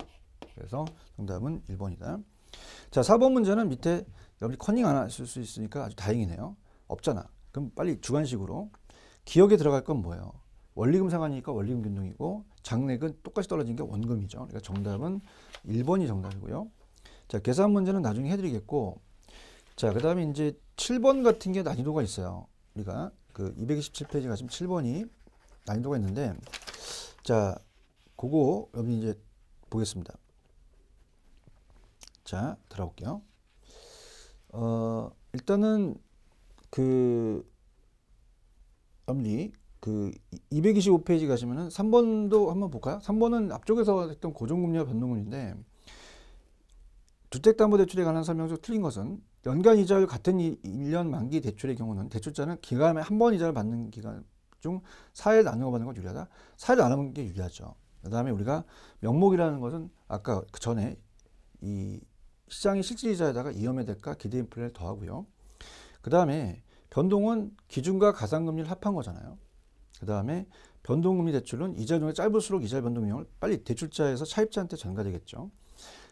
그래서 정답은 1번이다. 자, 4번 문제는 밑에 여러분이 커닝 안 하실 수 있으니까 아주 다행이네요. 없잖아. 그럼 빨리 주관식으로. 기억에 들어갈 건 뭐예요? 원리금 상환이니까 원리금 균등이고 장액은 똑같이 떨어진 게 원금이죠. 그러니까 정답은 1번이 정답이고요. 자, 계산 문제는 나중에 해드리겠고, 자, 그 다음에 이제 7번 같은 게 난이도가 있어요. 우리가 그 227페이지 가시면 7번이 난이도가 있는데, 자, 그거 여기 이제 보겠습니다. 자, 들어볼게요. 일단은 여러분이 그 225페이지 가시면은 3번도 한번 볼까요? 3번은 앞쪽에서 했던 고정금리와 변동금리인데, 주택담보대출에 관한 설명 중 틀린 것은 연간 이자율 같은 1년 만기 대출의 경우는 대출자는 기간에 한 번 이자를 받는 기간 중 4일 나누어 받는 건 유리하다. 4일 나누는 게 유리하죠. 그 다음에 우리가 명목이라는 것은 아까 그 전에 이 시장이 실질이자에다가 이연의 대가 기대인플레를 더하고요. 그 다음에 변동은 기준과 가상금리를 합한 거잖아요. 그 다음에 변동금리 대출은 이자 중에 짧을수록 이자 변동 비용을 빨리 대출자에서 차입자한테 전가되겠죠.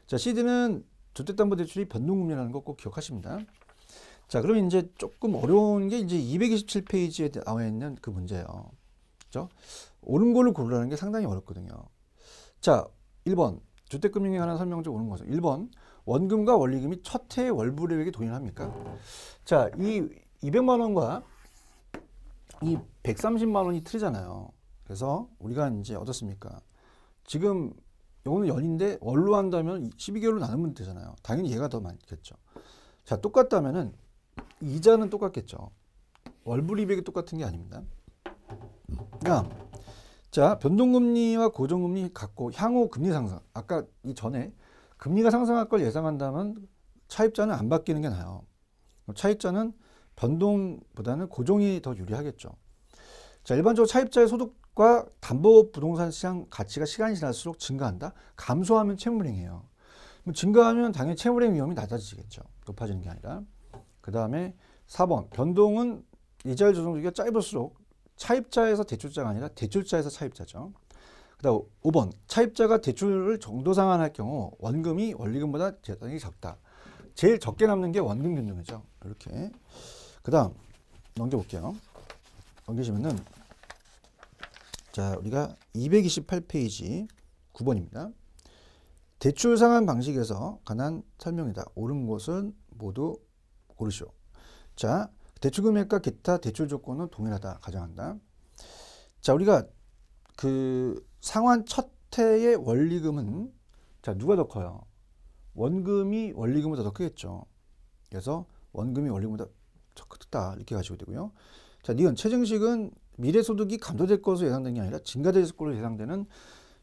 자, CD는 주택담보대출이 변동금리라는 거 꼭 기억하십니다. 자, 그러면 이제 조금 어려운 게 이제 227페이지에 나와 있는 그 문제예요. 그죠? 옳은 걸로 고르라는 게 상당히 어렵거든요. 자, 1번. 주택금융에 관한 설명 중 옳은 것은 1번. 원금과 원리금이 첫 해의 월불액에 동일합니까? 자, 이 200만 원과 이 130만 원이 틀리잖아요. 그래서 우리가 이제 어떻습니까? 지금 요거는 연인데 월로 한다면 12개월로 나누면 되잖아요. 당연히 얘가 더 많겠죠. 자, 똑같다면은 이자는 똑같겠죠. 월불이백이 똑같은 게 아닙니다. 자, 변동금리와 고정금리 같고 향후 금리 상승. 아까 이 전에 금리가 상승할 걸 예상한다면 차입자는 안 바뀌는 게 나아요. 차입자는 변동보다는 고정이 더 유리하겠죠. 자, 일반적으로 차입자의 소득과 담보부동산 시장 가치가 시간이 지날수록 증가한다. 감소하면 채무불이행이에요. 증가하면 당연히 채무불이행 위험이 낮아지겠죠. 높아지는 게 아니라. 그 다음에 4번 변동은 이자율 조정 주기가 짧을수록 차입자에서 대출자가 아니라 대출자에서 차입자죠. 그 다음 5번 차입자가 대출을 정도 상환할 경우 원금이 원리금보다 재산이 적다. 제일 적게 남는 게 원금 균등이죠. 이렇게. 그 다음 넘겨볼게요. 넘기시면은 자, 우리가 228페이지 9번입니다. 대출 상환 방식에서 관한 설명이다. 옳은 것은 모두 고르시오. 자, 대출 금액과 기타 대출 조건은 동일하다. 가정한다. 자, 우리가 그 상환 첫 해의 원리금은 자, 누가 더 커요? 원금이 원리금보다 더 크겠죠. 그래서 원금이 원리금보다 더 크다. 이렇게 가시면 되고요. 자, 니은 최증식은 미래소득이 감소될 것으로 예상되는 게 아니라 증가될 것으로 예상되는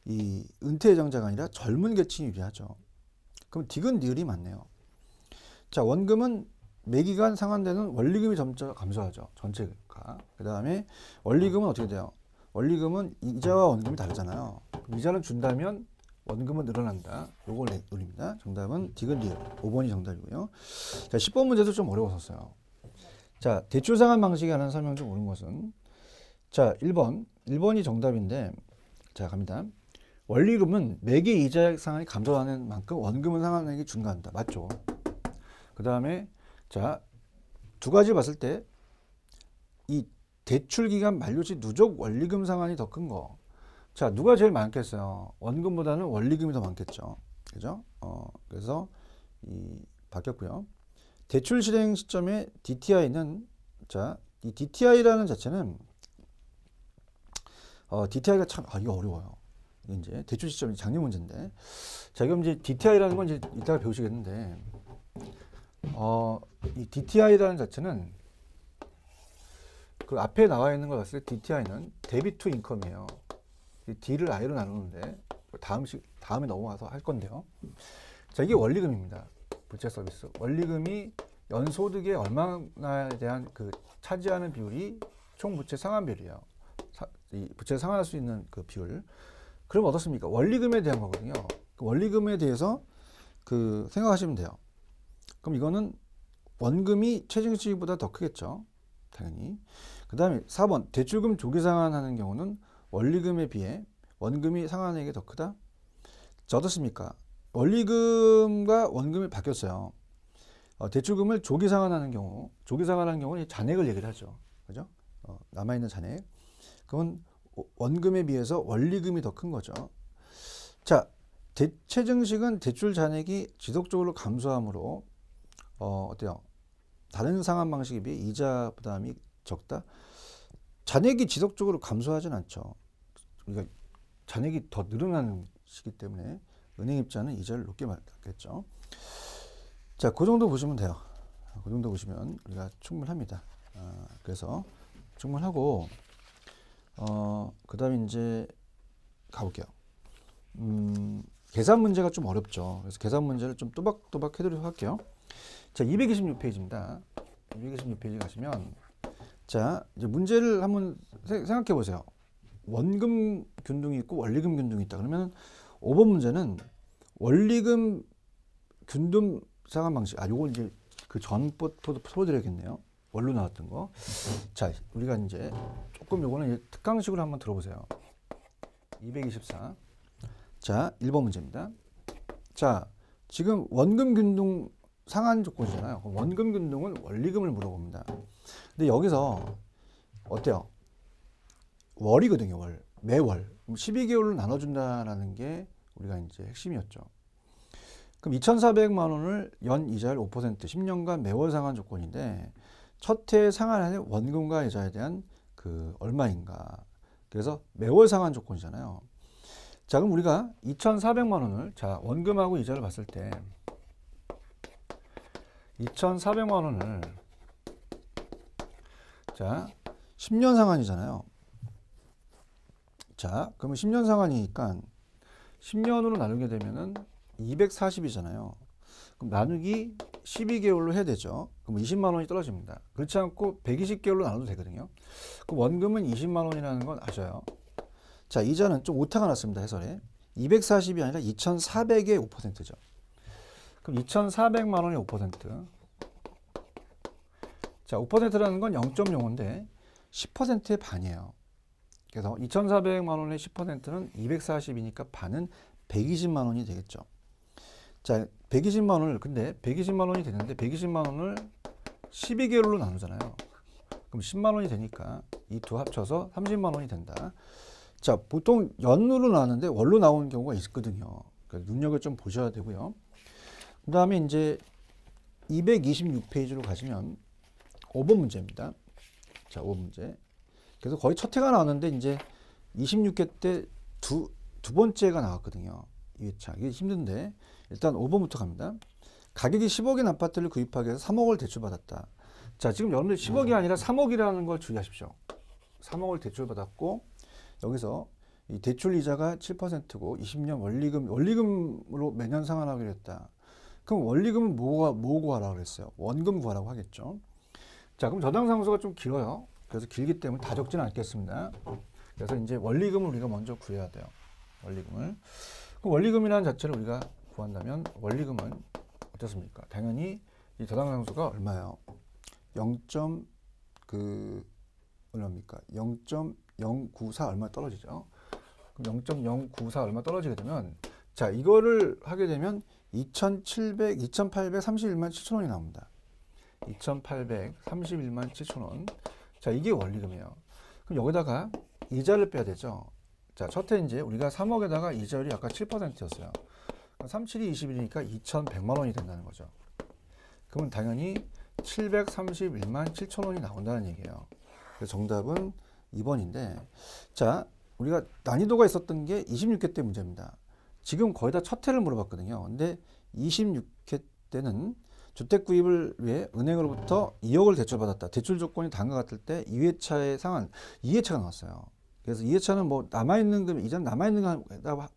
이 은퇴 예정자가 아니라 젊은 계층이 유리하죠. 그럼 딕은 니을이 맞네요. 자, 원금은 매기간 상환되는 원리금이 점차 감소하죠. 전체가. 그 다음에 원리금은 어떻게 돼요? 원리금은 이자와 원금이 다르잖아요. 이자는 준다면 원금은 늘어난다. 요걸 노립니다. 정답은 딕은 니을. 5번이 정답이고요. 자, 10번 문제도 좀 어려웠었어요. 자, 대출 상환 방식에 관한 설명 중 옳은 것은 자, 1번이 정답인데 자, 갑니다. 원리금은 매기 이자 상환이 감소하는 만큼 원금은 상환액이 증가한다. 맞죠? 그 다음에 자, 두 가지 봤을 때 이 대출 기간 만료 시 누적 원리금 상환이 더 큰 거. 자, 누가 제일 많겠어요? 원금보다는 원리금이 더 많겠죠. 그죠? 그래서 바뀌었고요. 대출 실행 시점의 DTI는 자, 이 DTI라는 자체는 DTI가 참 이거 어려워요. 이제 대출 시점이 작년 문제인데. 자, 그럼 이제 DTI라는 건 이제 이따가 배우시겠는데 이 DTI라는 자체는 그 앞에 나와 있는 걸 봤을 때 DTI는 데빗 투 인컴이에요. D를 I로 나누는데 다음에 넘어와서 할 건데요. 자, 이게 원리금입니다. 부채 서비스. 원리금이 연소득의 얼마나에 대한 그 차지하는 비율이 총 부채 상환 비율이에요. 이 부채 상환할 수 있는 그 비율. 그럼 어떻습니까? 원리금에 대한 거거든요. 그 원리금에 대해서 그 생각하시면 돼요. 그럼 이거는 원금이 최저시기보다 더 크겠죠. 당연히. 그 다음에 4번 대출금 조기 상환하는 경우는 원리금에 비해 원금이 상환액이 더 크다. 자, 어떻습니까? 원리금과 원금이 바뀌었어요. 대출금을 조기 상환하는 경우는 잔액을 얘기를 하죠. 그죠? 남아있는 잔액. 그건 원금에 비해서 원리금이 더 큰 거죠. 자, 최증식은 대출 잔액이 지속적으로 감소하므로 어때요? 다른 상환 방식에 비해 이자 부담이 적다. 잔액이 지속적으로 감소하진 않죠. 그러니까 잔액이 더 늘어나는 시기 때문에 은행 입자는 이자를 높게 받겠죠. 자, 그 정도 보시면 돼요. 그 정도 보시면 우리가 충분합니다. 그래서 충분하고 그 다음에 이제 가볼게요. 계산 문제가 좀 어렵죠. 그래서 계산 문제를 좀 또박또박 해드리도록 할게요. 자, 226페이지입니다. 226페이지 가시면 자, 이제 문제를 한번 생각해 보세요. 원금 균등이 있고 원리금 균등이 있다. 그러면 5번 문제는 원리금 균등 상환 방식. 요걸 이제 그 전 풀어드려야겠네요. 원로 나왔던 거. 자, 우리가 이제 조금 요거는 이제 특강식으로 한번 들어보세요. 224. 자, 1번 문제입니다. 자, 지금 원금 균등 상환 조건이잖아요. 원금 균등은 원리금을 물어봅니다. 근데 여기서 어때요? 월이거든요, 월. 매월. 12개월로 나눠준다라는 게 우리가 이제 핵심이었죠. 그럼 2,400만 원을 연 이자율 5%, 10년간 매월 상환 조건인데 첫 해 상환의 원금과 이자에 대한 그 얼마인가. 그래서 매월 상환 조건이잖아요. 자, 그럼 우리가 2,400만 원을 자, 원금하고 이자를 봤을 때 2,400만 원을 자, 10년 상환이잖아요. 자, 그러면 10년 상환이니까 10년으로 나누게 되면은 240이잖아요. 그럼 나누기 12개월로 해야 되죠. 그럼 20만 원이 떨어집니다. 그렇지 않고 120개월로 나눠도 되거든요. 그럼 원금은 20만 원이라는 건 아셔요. 자, 이자는 좀 오타가 났습니다. 해설에. 240이 아니라 2,400의 5%죠. 그럼 2,400만 원의 5%. 자, 5%라는 건 0.05인데 10%의 반이에요. 그래서 2,400만 원의 10%는 240이니까 반은 120만 원이 되겠죠. 자, 120만 원을 근데 120만 원이 되는데 120만 원을 12개월로 나누잖아요. 그럼 10만 원이 되니까 이 두 합쳐서 30만 원이 된다. 자, 보통 연으로 나왔는데 월로 나오는 경우가 있거든요. 눈여겨 좀 보셔야 되고요. 그 다음에 이제 226페이지로 가시면 5번 문제입니다. 자, 5번 문제. 그래서 거의 첫 해가 나왔는데 이제 26회 때 두 번째가 나왔거든요. 2회차. 이게 힘든데 일단 5번부터 갑니다. 가격이 10억인 아파트를 구입하기 위해서 3억을 대출받았다. 자, 지금 여러분들 10억이 아니라 3억이라는 걸 주의하십시오. 3억을 대출받았고 여기서 이 대출 이자가 7%고 20년 원리금으로 매년 상환하기로 했다. 그럼 원리금은 뭐 구하라고 그랬어요? 원금 구하라고 하겠죠. 자, 그럼 저당 상수가 좀 길어요. 그래서 길기 때문에 다 적지는 않겠습니다. 그래서 이제 원리금을 우리가 먼저 구해야 돼요. 원리금을. 그럼 원리금이라는 자체를 우리가 구한다면 원리금은 어떻습니까? 당연히 이 저당 상수가 얼마예요? 0.얼마입니까? 0.094 얼마 떨어지죠. 그럼 0.094 얼마 떨어지게 되면 자, 이거를 하게 되면 2,831만 7천 원이 나옵니다. 2,831만 7천 원. 자, 이게 원리금이에요. 그럼 여기다가 이자를 빼야 되죠. 자, 첫해 이제 우리가 3억에다가 이자율이 아까 7%였어요. 37이 21이니까 2,100만 원이 된다는 거죠. 그러면 당연히 731만 7천 원이 나온다는 얘기예요. 그래서 정답은 2번인데, 자, 우리가 난이도가 있었던 게 26회 때 문제입니다. 지금 거의 다 첫 해를 물어봤거든요. 근데 26회 때는 주택 구입을 위해 은행으로부터 2억을 대출받았다. 대출 조건이 다음과 같을 때 2회차의 상환, 2회차가 나왔어요. 그래서 2회차는 뭐 남아있는 금액, 이자는 남아있는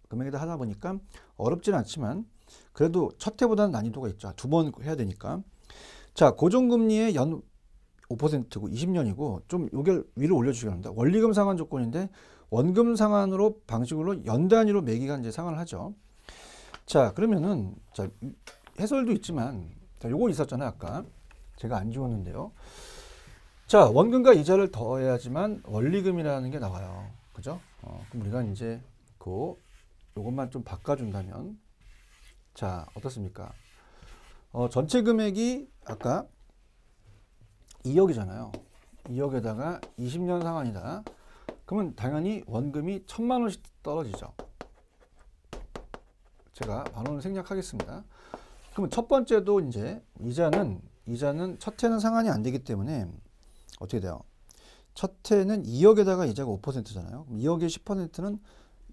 금액에다 하다 보니까 어렵지는 않지만 그래도 첫 해보다는 난이도가 있죠. 두 번 해야 되니까. 자, 고정금리의 연 5%고 20년이고 좀 요걸 위로 올려주시기 바랍니다. 원리금 상환 조건인데 원금 상환으로 방식으로 연 단위로 매기가 이제 상환을 하죠. 자, 그러면은 자, 해설도 있지만 자, 요거 있었잖아요. 아까 제가 안 지웠는데요. 자, 원금과 이자를 더해야지만 원리금이라는 게 나와요. 그죠? 그럼 우리가 이제 요것만 좀 바꿔준다면 자, 어떻습니까? 전체 금액이 아까 2억이잖아요. 2억에다가 20년 상환이다. 그러면 당연히 원금이 1,000만 원씩 떨어지죠. 제가 반원을 생략하겠습니다. 그러면 첫 번째도 이제 이자는 첫 해는 상환이 안 되기 때문에 어떻게 돼요? 첫 해는 2억에다가 이자가 5%잖아요. 2억의 10%는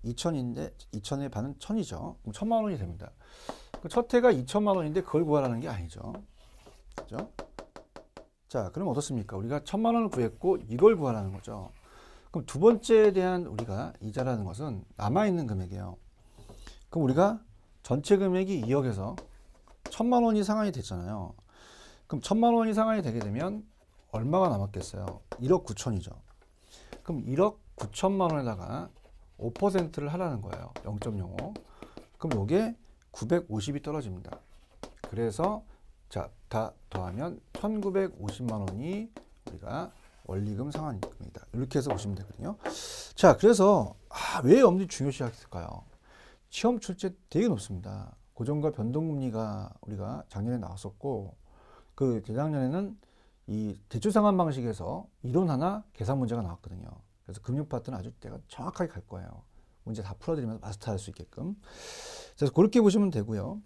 2천인데 2천의 반은 1,000이죠. 그럼 1,000만 원이 됩니다. 첫 해가 2천만 원인데 그걸 구하라는 게 아니죠. 그죠? 자, 그럼 어떻습니까? 우리가 1,000만 원을 구했고 이걸 구하라는 거죠. 그럼 두 번째에 대한 우리가 이자라는 것은 남아있는 금액이에요. 그럼 우리가 전체 금액이 2억에서 1,000만 원이 상환이 됐잖아요. 그럼 1,000만 원이 상환이 되게 되면 얼마가 남았겠어요? 1억 9천이죠. 그럼 1억 9천만 원에다가 5%를 하라는 거예요. 0.05. 그럼 요게 950이 떨어집니다. 그래서 자, 다 더하면 1,950만 원이 우리가 원리금 상환입니다. 이렇게 해서 보시면 되거든요. 자, 그래서 왜 엄지 중요시했을까요? 시험 출제 되게 높습니다. 고정과 변동금리가 우리가 작년에 나왔었고 그 재작년에는 이 대출 상환 방식에서 이론 하나 계산 문제가 나왔거든요. 그래서 금융 파트는 아주 내가 정확하게 갈 거예요. 문제 다 풀어드리면서 마스터할 수 있게끔. 그래서 그렇게 보시면 되고요.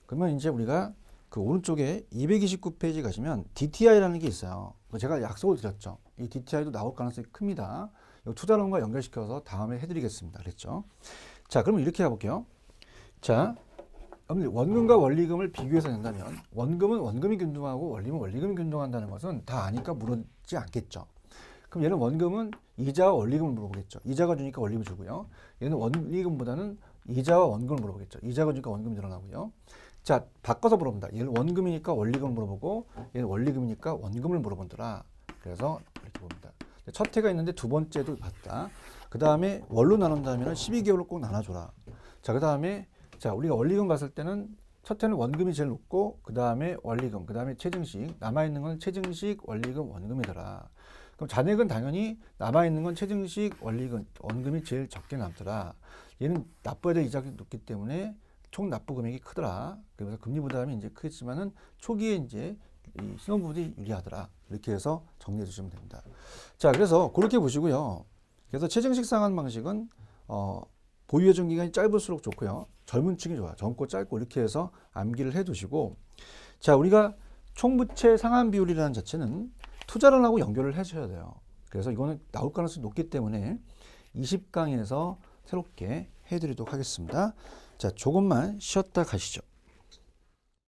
그러면 이제 우리가 그 오른쪽에 229페이지 가시면 DTI라는 게 있어요. 제가 약속을 드렸죠. 이 DTI도 나올 가능성이 큽니다. 이거 투자론과 연결시켜서 다음에 해드리겠습니다. 그랬죠. 자, 그러면 이렇게 해볼게요. 자, 원금과 원리금을 비교해서 낸다면 원금은 원금이 균등하고 원리금은 원리금이 균등한다는 것은 다 아니까 물었지 않겠죠. 그럼 얘는 원금은 이자와 원리금을 물어보겠죠. 이자가 주니까 원리금을 주고요. 얘는 원리금보다는 이자와 원금을 물어보겠죠. 이자가 주니까 원금이 늘어나고요. 자, 바꿔서 물어본다. 얘는 원금이니까 원리금을 물어보고 얘는 원리금이니까 원금을 물어본더라. 그래서 이렇게 봅니다. 첫 해가 있는데 두 번째도 봤다. 그 다음에 월로 나눈다면 12개월로 꼭 나눠줘라. 자, 그 다음에 자, 우리가 원리금 봤을 때는 첫 해는 원금이 제일 높고 그 다음에 원리금, 그 다음에 최증식, 남아있는 건 최증식, 원리금, 원금이더라. 그럼 잔액은 당연히 남아있는 건 최증식, 원리금, 원금이 제일 적게 남더라. 얘는 납부해야 될 이자가 높기 때문에 총 납부 금액이 크더라. 그래서 금리 부담이 이제 크겠지만은 초기에 이제 이 신혼부부들이 유리하더라. 이렇게 해서 정리해 주시면 됩니다. 자, 그래서 그렇게 보시고요. 그래서 최증식 상환 방식은 보유 예정 기간이 짧을수록 좋고요. 젊은 층이 좋아요. 젊고 짧고 이렇게 해서 암기를 해 두시고, 자, 우리가 총부채 상환 비율이라는 자체는 투자론하고 연결을 해줘야 돼요. 그래서 이거는 나올 가능성이 높기 때문에 20강에서 새롭게 해드리도록 하겠습니다. 자, 조금만 쉬었다 가시죠.